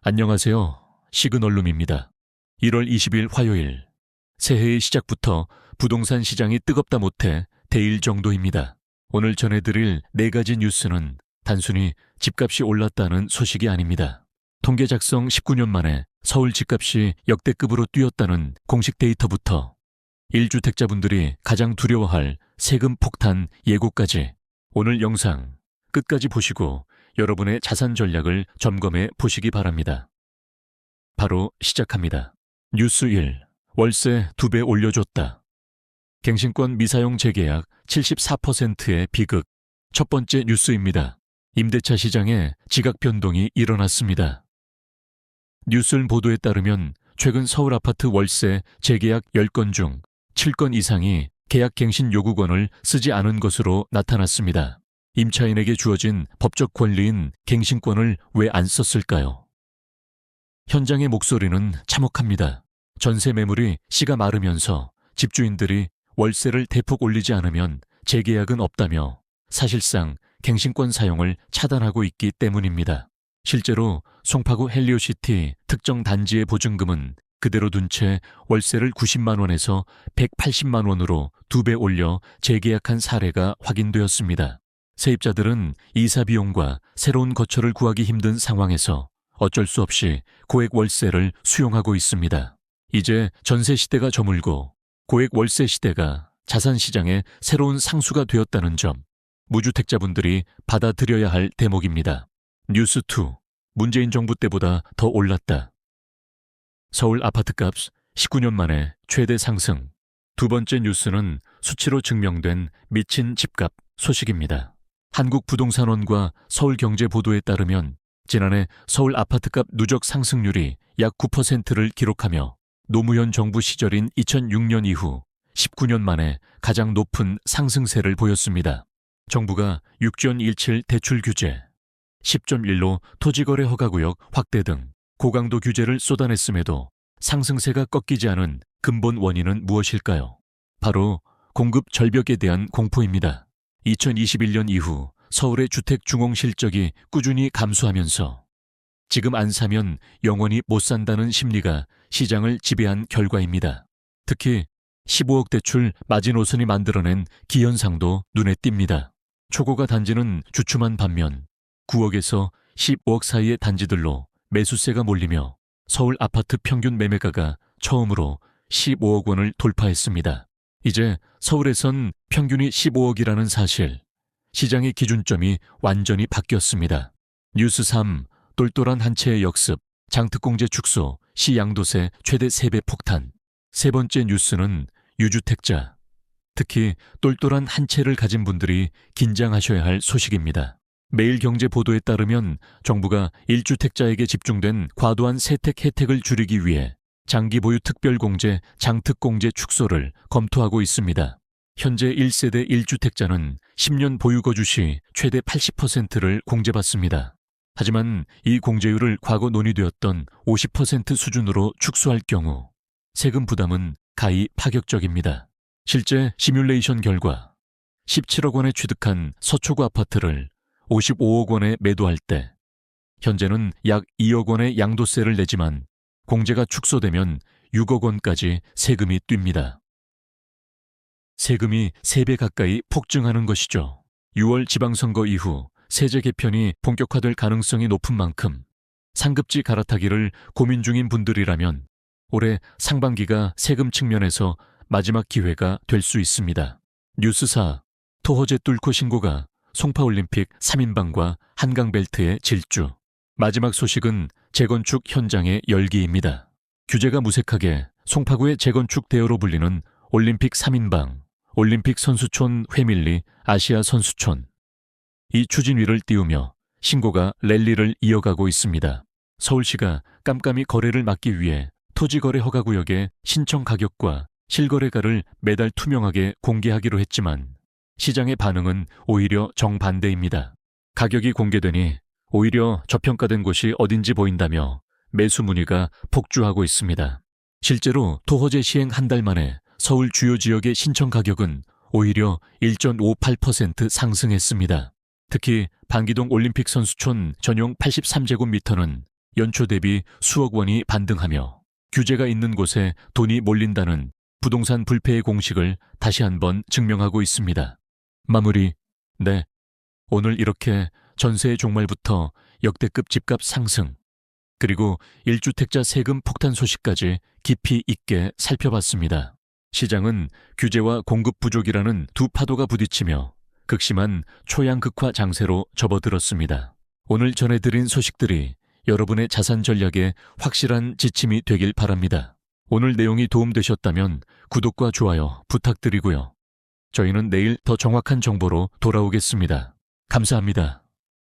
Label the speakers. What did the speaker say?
Speaker 1: 안녕하세요. 시그널룸입니다. 1월 20일 화요일. 새해의 시작부터 부동산 시장이 뜨겁다 못해 대일 정도입니다. 오늘 전해드릴 4가지 뉴스는 단순히 집값이 올랐다는 소식이 아닙니다. 통계 작성 19년 만에 서울 집값이 역대급으로 뛰었다는 공식 데이터부터 1주택자분들이 가장 두려워할 세금 폭탄 예고까지 오늘 영상 끝까지 보시고 여러분의 자산 전략을 점검해 보시기 바랍니다. 바로 시작합니다. 뉴스 1. 월세 2배 올려줬다. 갱신권 미사용 재계약 74%의 비극. 첫 번째 뉴스입니다. 임대차 시장에 지각 변동이 일어났습니다. 뉴스를 보도에 따르면 최근 서울 아파트 월세 재계약 10건 중 7건 이상이 계약 갱신 요구권을 쓰지 않은 것으로 나타났습니다. 임차인에게 주어진 법적 권리인 갱신권을 왜 안 썼을까요? 현장의 목소리는 참혹합니다. 전세 매물이 씨가 마르면서 집주인들이 월세를 대폭 올리지 않으면 재계약은 없다며 사실상 갱신권 사용을 차단하고 있기 때문입니다. 실제로 송파구 헬리오시티 특정 단지의 보증금은 그대로 둔 채 월세를 90만 원에서 180만 원으로 2배 올려 재계약한 사례가 확인되었습니다. 세입자들은 이사 비용과 새로운 거처를 구하기 힘든 상황에서 어쩔 수 없이 고액 월세를 수용하고 있습니다. 이제 전세 시대가 저물고 고액 월세 시대가 자산 시장의 새로운 상수가 되었다는 점, 무주택자분들이 받아들여야 할 대목입니다. 뉴스 2. 문재인 정부 때보다 더 올랐다. 서울 아파트값 19년 만에 최대 상승. 두 번째 뉴스는 수치로 증명된 미친 집값 소식입니다. 한국부동산원과 서울경제보도에 따르면 지난해 서울 아파트값 누적 상승률이 약 9%를 기록하며 노무현 정부 시절인 2006년 이후 19년 만에 가장 높은 상승세를 보였습니다. 정부가 6.17 대출 규제, 10.15 토지거래 허가구역 확대 등 고강도 규제를 쏟아냈음에도 상승세가 꺾이지 않은 근본 원인은 무엇일까요? 바로 공급 절벽에 대한 공포입니다. 2021년 이후 서울의 주택 중공 실적이 꾸준히 감소하면서 지금 안 사면 영원히 못 산다는 심리가 시장을 지배한 결과입니다. 특히 15억 대출 마지노선이 만들어낸 기현상도 눈에 띕니다. 초고가 단지는 주춤한 반면 9억에서 15억 사이의 단지들로 매수세가 몰리며 서울 아파트 평균 매매가가 처음으로 15억 원을 돌파했습니다. 이제 서울에선 평균이 15억이라는 사실, 시장의 기준점이 완전히 바뀌었습니다. 뉴스 3. 똘똘한 한 채의 역습, 장특공제 축소, 시 양도세 최대 3배 폭탄. 세 번째 뉴스는 유주택자, 특히 똘똘한 한 채를 가진 분들이 긴장하셔야 할 소식입니다. 매일경제 보도에 따르면 정부가 1주택자에게 집중된 과도한 세택 혜택을 줄이기 위해 장기 보유 특별공제, 장특공제 축소를 검토하고 있습니다. 현재 1세대 1주택자는 10년 보유거주 시 최대 80%를 공제받습니다. 하지만 이 공제율을 과거 논의되었던 50% 수준으로 축소할 경우 세금 부담은 가히 파격적입니다. 실제 시뮬레이션 결과 17억 원에 취득한 서초구 아파트를 55억 원에 매도할 때 현재는 약 2억 원의 양도세를 내지만 공제가 축소되면 6억 원까지 세금이 뜁니다. 세금이 3배 가까이 폭증하는 것이죠. 6월 지방선거 이후 세제 개편이 본격화될 가능성이 높은 만큼 상급지 갈아타기를 고민 중인 분들이라면 올해 상반기가 세금 측면에서 마지막 기회가 될 수 있습니다. 뉴스 4. 토호제 뚫고 신고가 송파올림픽 3인방과 한강벨트의 질주. 마지막 소식은 재건축 현장의 열기입니다. 규제가 무색하게 송파구의 재건축 대여로 불리는 올림픽 3인방, 올림픽 선수촌 회밀리 아시아 선수촌. 이 추진위를 띄우며 신고가 랠리를 이어가고 있습니다. 서울시가 깜깜이 거래를 막기 위해 토지거래 허가구역의 신청 가격과 실거래가를 매달 투명하게 공개하기로 했지만 시장의 반응은 오히려 정반대입니다. 가격이 공개되니 오히려 저평가된 곳이 어딘지 보인다며 매수 문의가 폭주하고 있습니다. 실제로 토호제 시행 한 달 만에 서울 주요 지역의 신청 가격은 오히려 1.58% 상승했습니다. 특히 방기동 올림픽 선수촌 전용 83제곱미터는 연초 대비 수억 원이 반등하며 규제가 있는 곳에 돈이 몰린다는 부동산 불패의 공식을 다시 한번 증명하고 있습니다. 마무리. 네. 오늘 이렇게 전세 종말부터 역대급 집값 상승, 그리고 1주택자 세금 폭탄 소식까지 깊이 있게 살펴봤습니다. 시장은 규제와 공급 부족이라는 두 파도가 부딪히며 극심한 초양극화 장세로 접어들었습니다. 오늘 전해드린 소식들이 여러분의 자산 전략에 확실한 지침이 되길 바랍니다. 오늘 내용이 도움되셨다면 구독과 좋아요 부탁드리고요. 저희는 내일 더 정확한 정보로 돌아오겠습니다. 감사합니다.